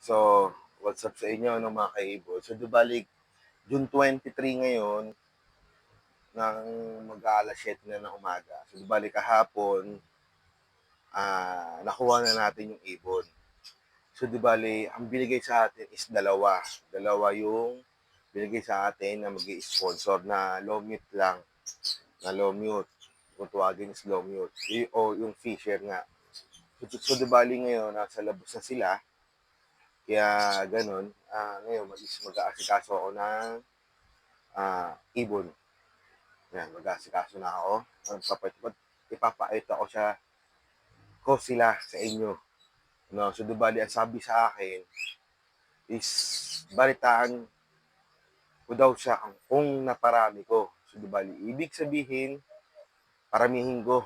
So, what's up sa inyo no, mga kaibol? So, di balik, June 23 ngayon, ng mag-aalas 7 na ng umaga. So, di balik kahapon, nakuha na natin yung ibon. So, di bali, ang binigay sa atin is dalawa. Dalawa yung binigay sa atin na mag-i-sponsor na low mute lang. Na low mute. Kung tuwagin is low mute. O yung fisher nga. So di bali ngayon, nasa labas na sila. Kaya ganun, ngayon mag-aasikaso ako ng ibon. Yan, mag-aasikaso na ako. Ipapakita ko sila sa inyo. No, so di bali, ang sabi sa akin is balitaan ko daw siya kung naparami ko. So di bali, ibig sabihin, paramihin ko.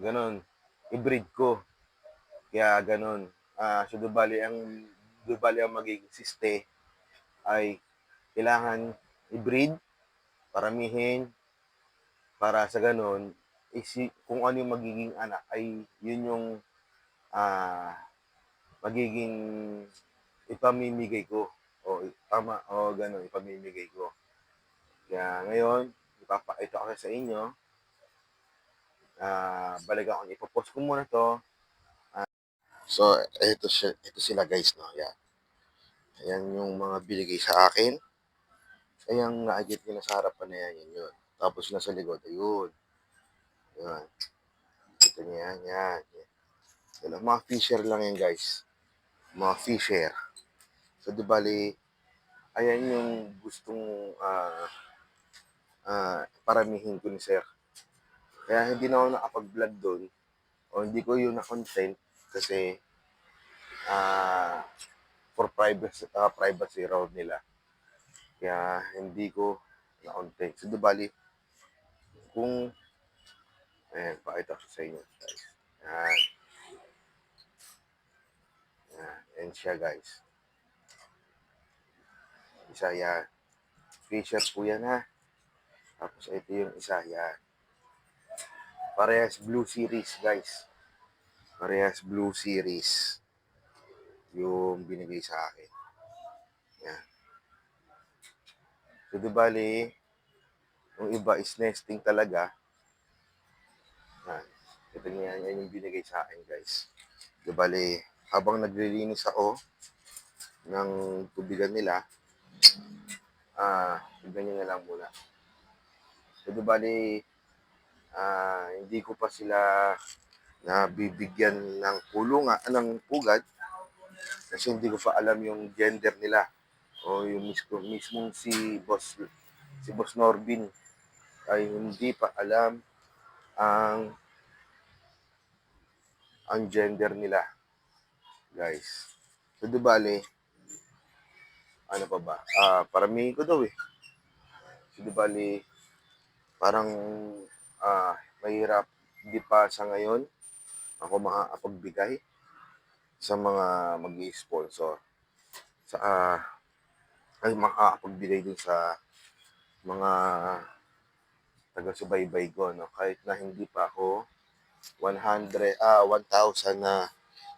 Ganon. I-breed ko. Kaya ganon. So di bali ang magiging siste ay kailangan i-breed, paramihin, para sa ganon, kung ano yung magiging anak ay yun yung ah, magiging ipamimigay ko. O tama, o ganon, ipamimigay ko. Kaya ngayon, ipapakita ko sa inyo. Balik ako, ipopost ko muna to. So, ito sila guys, no? Yan. Ayan yung mga binigay sa akin. Ayan, nakikita nyo na sa harapan na yan, yun. Tapos nasa likod, ayun. Yan. Ito niya yan, yan. Yan. Mga fisher lang yan, guys. Mga fisher. So, di bali, ayan yung gustong paramihin ko ni sir. Kaya hindi na ako nakapag-vlog doon o hindi ko yun na-content kasi for privacy raw nila. Kaya hindi ko na-content. So, di bali, kung pakita ko sa inyo, guys. Yan. Yan siya, guys. Isa yan. Fisher po yan, ha. Tapos ito yung isa, yan. Parehas Blue Series, guys. Parehas Blue Series yung binigay sa akin. Yan. So, di bali, yung iba is nesting talaga. Yan. Ito niya, yan yung binigay sa akin, guys. Di bali, habang naglilinis ako ng tubigan nila, tignan nyo na lang muna. So, di bali, hindi ko pa sila nabibigyan ng kulungan, ng pugad, kasi hindi ko pa alam yung gender nila o yung mismong si Boss Norbin ay hindi pa alam ang gender nila, guys. So, di bali, ano pa ba? Paramihin ko daw eh. So, di bali, parang mahirap di pa sa ngayon ako makakapagbigay sa mga mag-i-sponsor sa ay makakapagbigay din sa mga taga-subaybay ko, no? Kahit na hindi pa ako 1,000 na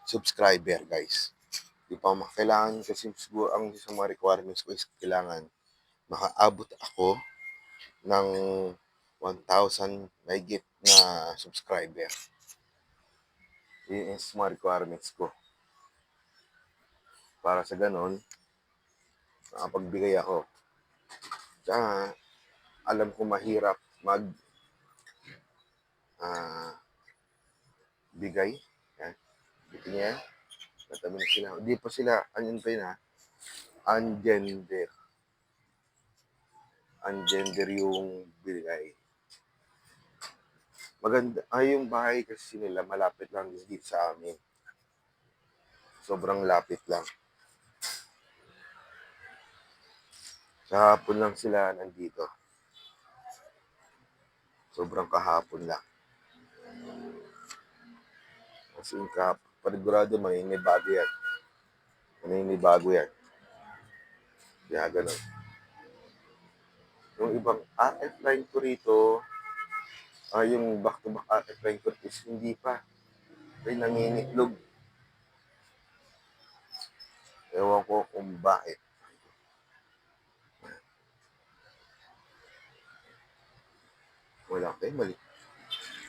subscriber, guys. Di pa kailangan kasi siguro ang sa mga requirements ko is kailangan makaabot ako ng 1,000 mahigit na subscriber. Yun is mga requirements ko. Para sa ganon, nakapagbigay ako. Tsaka, alam ko mahirap bigay. Yan. Dito niya. Natabi na sila. Hindi pa sila, anyan pa yun ha. Ungender. Ungender yung bigay. Maganda. Yung bahay kasi nila malapit lang dito sa amin. Sobrang lapit lang. Kahapon lang sila nandito. Sobrang kahapon lang. Kasi panigurado may bago yan. May bago yan. Kaya ganun. Yung ibang RF line ko rito, yung back-to-back RF line ko is hindi pa. Ay nangingitlog. babae.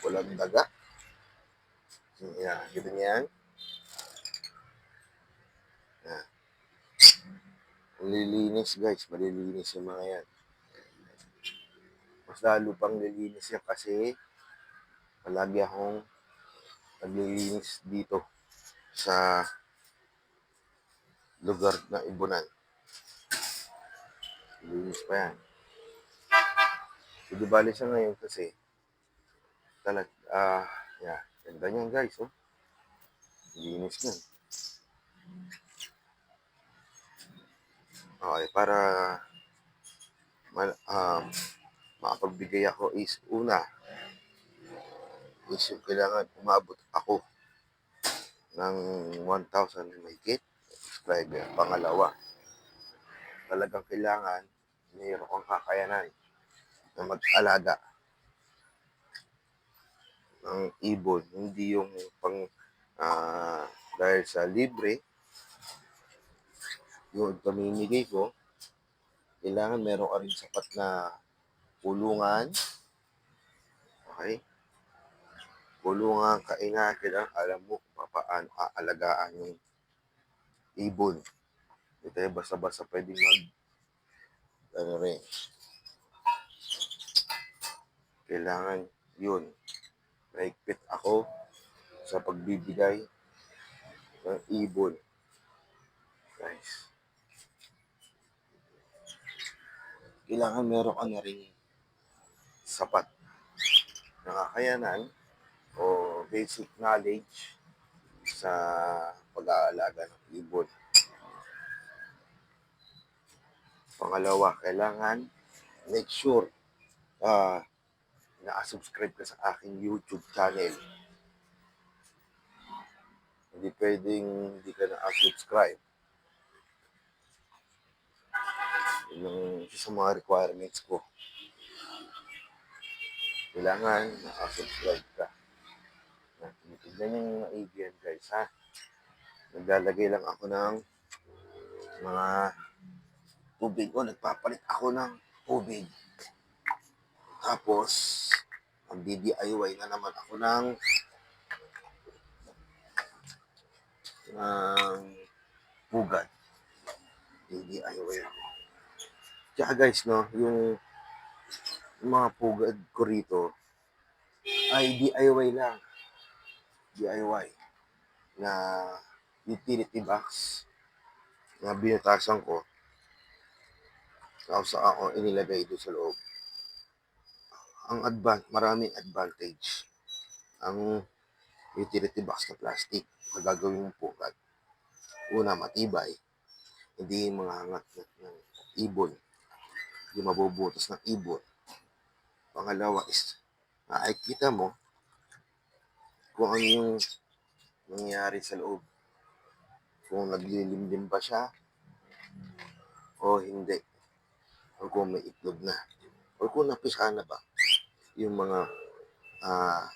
Walang daga. Yan, ganyan. Yan. Malilinis guys, malilinis yung mga yan. Mas lalo pang lilinis yan kasi palagi akong naglilinis dito sa lugar na ibunan. Linis pa yan. So, di bali siya ngayon kasi yan. Ganda niyan guys, oh. Linis niyan. Okay, para makapagbigay ako is una is yung kailangan umabot ako ng 1,000 mahigit subscriber. Pangalawa, talagang kailangan mayroon kang kakayanan na mag-alaga ng ibon. Hindi yung dahil sa libre, yung pamimigay ko, kailangan meron ka rin sapat na kulungan. Okay? Kulungan, kailangan, alam mo kung paano aalagaan yung ibon. Hindi tayo basta-basta pwedeng kailangan yun. Naigpit ako sa pagbibigay ng ibon. Guys. Kailangan meron ka na rin sapat na kakayanan o basic knowledge sa pag-aalaga ng ibon. Pangalawa, kailangan make sure na-subscribe ka sa aking YouTube channel. Hindi pwedeng hindi ka na-subscribe. Yung isa sa mga requirements ko. Kailangan na-subscribe ka. Tignan yung maigi yan guys, ha? Naglalagay lang ako ng mga tubig. Nagpapalit ako ng tubig. Tapos, mag-DIY na naman ako ng pugad. DIY ako. Tsaka guys, no, yung mga pugad ko rito ay DIY lang. DIY na utility box na binutasan ko. Tapos ako inilagay doon sa loob. Maraming advantage ang utility box na plastic na gagawin mong pugad. Una, matibay. Hindi mangangat ng ibon. Hindi mabubutas ng ibon. Pangalawa is, nakikita mo kung ano yung nangyari sa loob. Kung naglilimlim ba siya o hindi. O kung may itlog na. O kung napisa na ba yung mga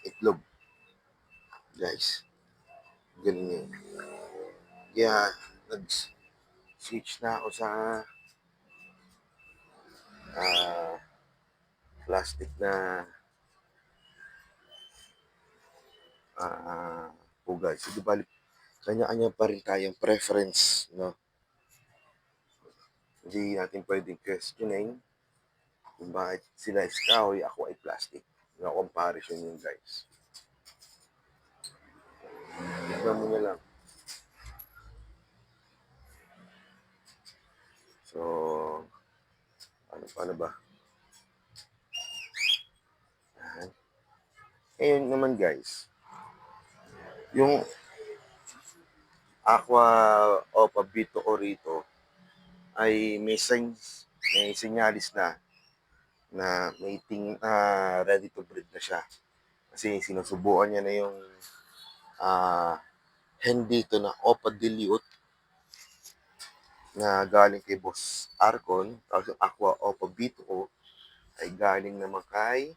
itlog. Guys, galing yun. Kaya, nag-switch na ako sa plastic na pugad. So, di ba, kanya-kanya pa rin tayong preference, no? Hindi natin pwedeng questioning kung bakit sila is kahoy, ako ay plastic. No comparison yun, guys. Tignan mo na lang. So, paano ba? Ngayon naman, guys, yung Aqua Opa Bito Orito ay may sinyalis na ready to breed na siya. Kasi sinusubukan niya na yung hen dito na Opa Dilute na galing kay Boss Arcon. Tapos yung Aqua Opa Bito ay galing naman kay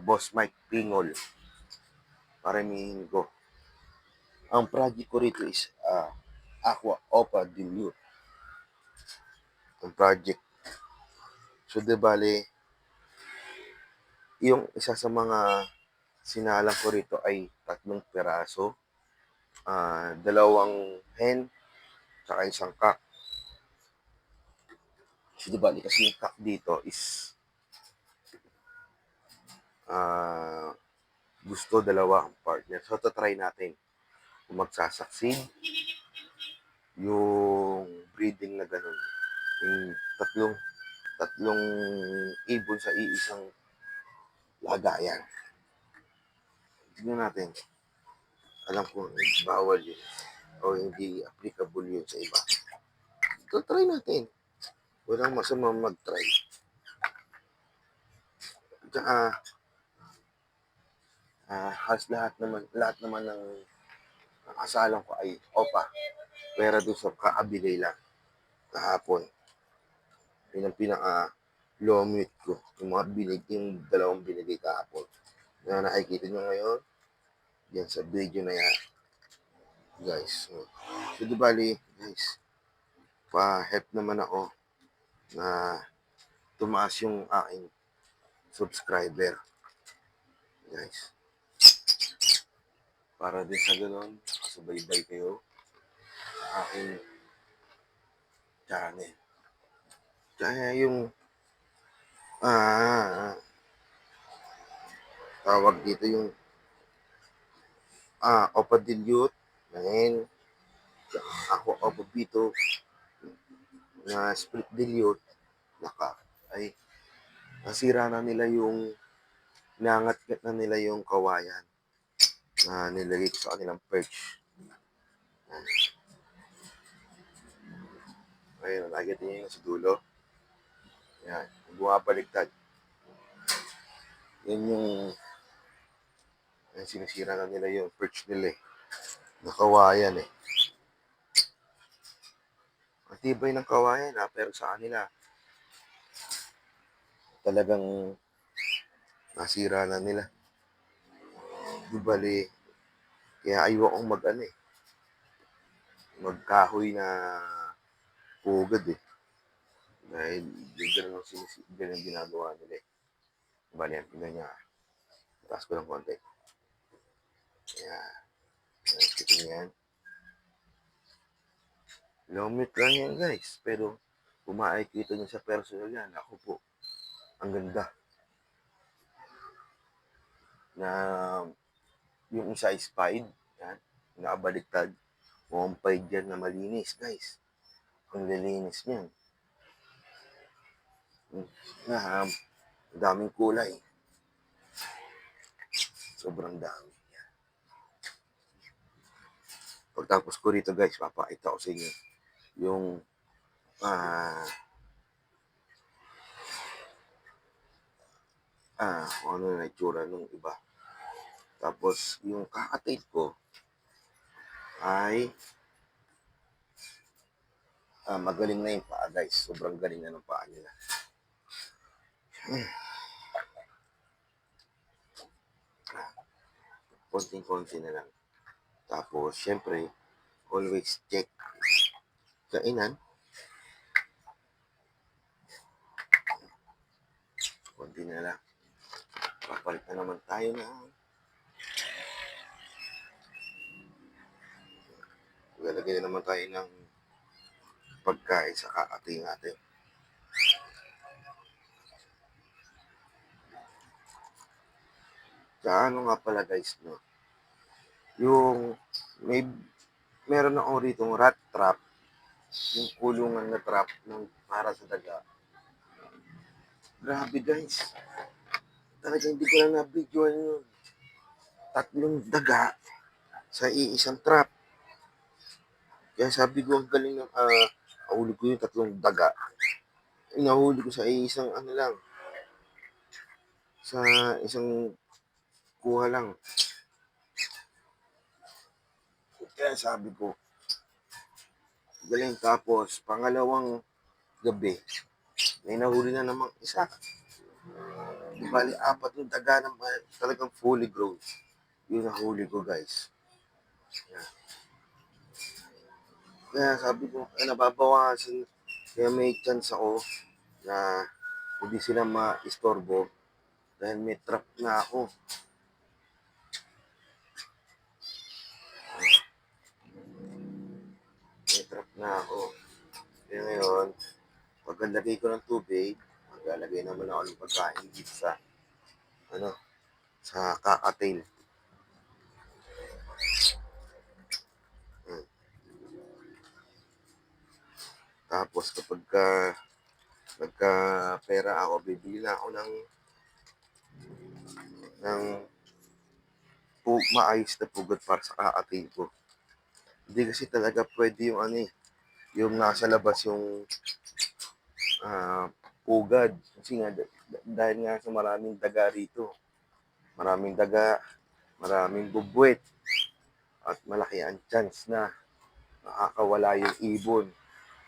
Boss Mike Pingol. Paramihin ko. Ang project ko rito is Aqua Opa Dilute. ng project. So, di bale, yung isa sa mga sinalang ko rito ay 3 piraso, 2 hen, tsaka isang cock. So, di bale, kasi yung cock dito is gusto 2 ang partner. So, try natin kung magsasucceed yung breeding na ganun. Yung tatlong ibon sa iisang lagayan. Tignan natin. Alam ko bawal yun o hindi applicable yun sa iba. So, try natin. Walang masama mag-try. Tsaka, lahat naman ng asalang ko ay opa. Pero doon sa kaabigay lang kahapon. Yun ang pinaka low mute ko. Yung 2 binigay kahapon. Na nakikita nyo ngayon, yan sa video na yan. Guys. So, di bali, guys, pa-help naman ako na tumaas yung aking subscriber. Guys. Para din sa gano'n, nakasubaybay kayo sa aking channel. Kaya yung tawag dito yung Opa Dilute, ngayon ako Opa Bito na split dilute ay nasira na nila yung nangat-ngat na nila yung kawayan na nilagay ko sa kanilang perch. Ayun, nakikita niyo yung sa dulo. Yan, bumabaliktad. Yan yung sinisira na nila yung perch nila eh. Nakawayan eh. Ang tibay ng kawayan pero sa kanila talagang nasira na nila. Di bali, kaya ayaw akong magkahoy na pugad eh. Dahil ganun ang ginagawa nila eh. Di bali, yan, tingnan niya. Taas ko ng konti. Ayan. Tingnan yan. Lomit lang yan guys. Pero kung makikita nyo sa personal yan, ako po, ang ganda. Na yung isa is pied, yan, nakabaliktad. Mukhang pied yan na malinis guys. Ang lilinis niyan. Na daming kulay. Sobrang dami. Pagtapos ko rito guys, papakita ko sa inyo yung kung ano na itsura nung iba. Tapos yung kakatail ko ay magaling na yung paa guys. Sobrang galing na ng paa nila. Konting-konti na lang. Tapos, syempre, always check kainan. Konti na lang. Papalit na naman tayo na lalagay na naman tayo ng pagkain sa kakating natin. Sa ano nga pala guys, no? Yung meron ako rito rat trap, yung kulungan na trap ng para sa daga. Grabe guys. Talaga hindi ko lang na-videoan yun. 3 daga sa iisang trap. Kaya sabi ko, ang galing ng nahuli ko yung 3 daga. Nahuli ko sa isang lang. Sa isang kuha lang. Kaya sabi ko, galing. Tapos, pangalawang gabi, may nahuli na namang isa. Bali, 4 yung daga naman, talagang fully grown. Yung nahuli ko, guys. Kaya sabi ko, nababawasan Kaya may chance ako na hindi sila maistorbo dahil may trap na ako. May trap na ako. Kaya ngayon, pagkalagay ko ng tubig, maglalagay naman ako ng pagkain dito sa, ano, sa kakatail. Hmm. Tapos kapag nagka pera ako, bibili na ako ng maayos na pugad para sa kakatail ko. Hindi kasi talaga pwede yung ano eh, yung nasa labas yung pugad. Kasi nga, dahil nga sa maraming daga rito. Maraming daga, maraming bubwet, at malaki ang chance na nakakawala yung ibon.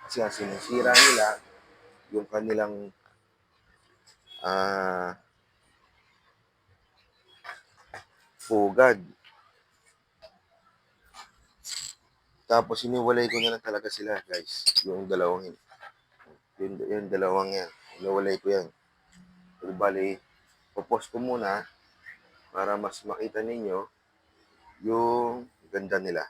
Kasi nga sinisira nila yung kanilang pugad. Tapos iniwalay ko na lang talaga sila, guys. Yung dalawang yung dalawang yan. Iniwalay ko yan. So, bali, popost ko muna para mas makita ninyo yung ganda nila.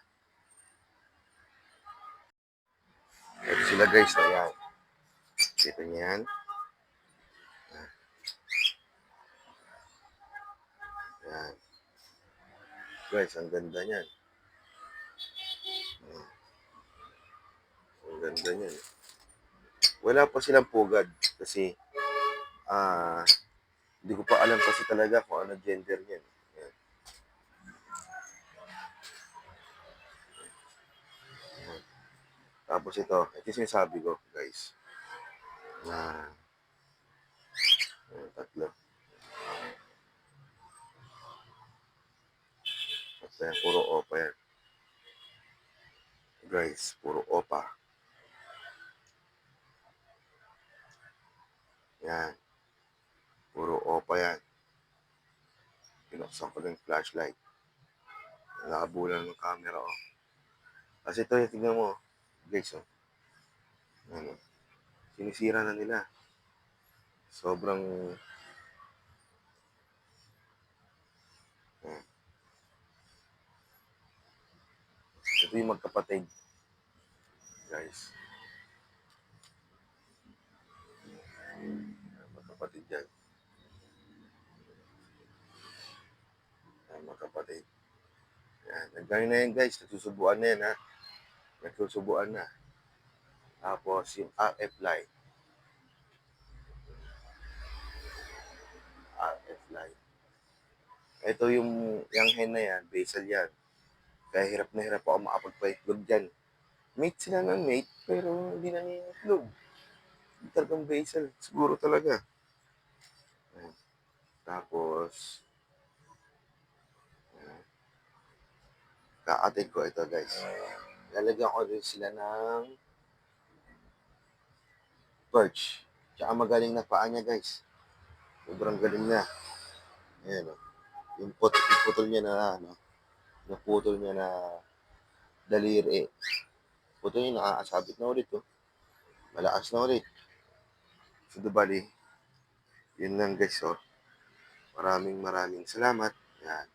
Ito sila, guys. Ayan. Kita niyo yan. Ayan. Guys, ang ganda niyan. Ang ganda niyan. Wala pa silang pugad kasi hindi ko pa alam kasi talaga kung ano gender niyan. Ayan. Tapos ito yung sinasabi ko, guys, na tatlo. At puro opa yan. Guys, puro opa. Yan. Puro opa yan. Pinuksan ko ng flashlight. Nakabulan ng camera, oh. Kasi ito, tingnan mo, guys, oh. Ano, sinisira na nila. Sobrang, ito yung magkapatid, guys. Magkapatid yan. Magkapatid. Yan. Nagkain na yan, guys. Nagsusubuan na yan, ha. Nagsusubuan na. Tapos, yung RF light. RF light. Ito yung hen na yan, basal yan. Kaya hirap na hirap ako makapagpa-itlog dyan. Mate sila ng mate, pero hindi na niya itlog. Hindi talagang basal. Siguro talaga. Ayan. Tapos, kakatid ko ito, guys. Lalagyan ko rin sila ng perch. Tsaka magaling na paa niya, guys. Sobrang galing na. Ayan, o. Yung putol niya na, ano, naputol niya na daliri. Putol niya, nakakasabit na ulit, oh. Malakas na ulit. So, bali, yun lang, guys, oh. Maraming salamat. Yan.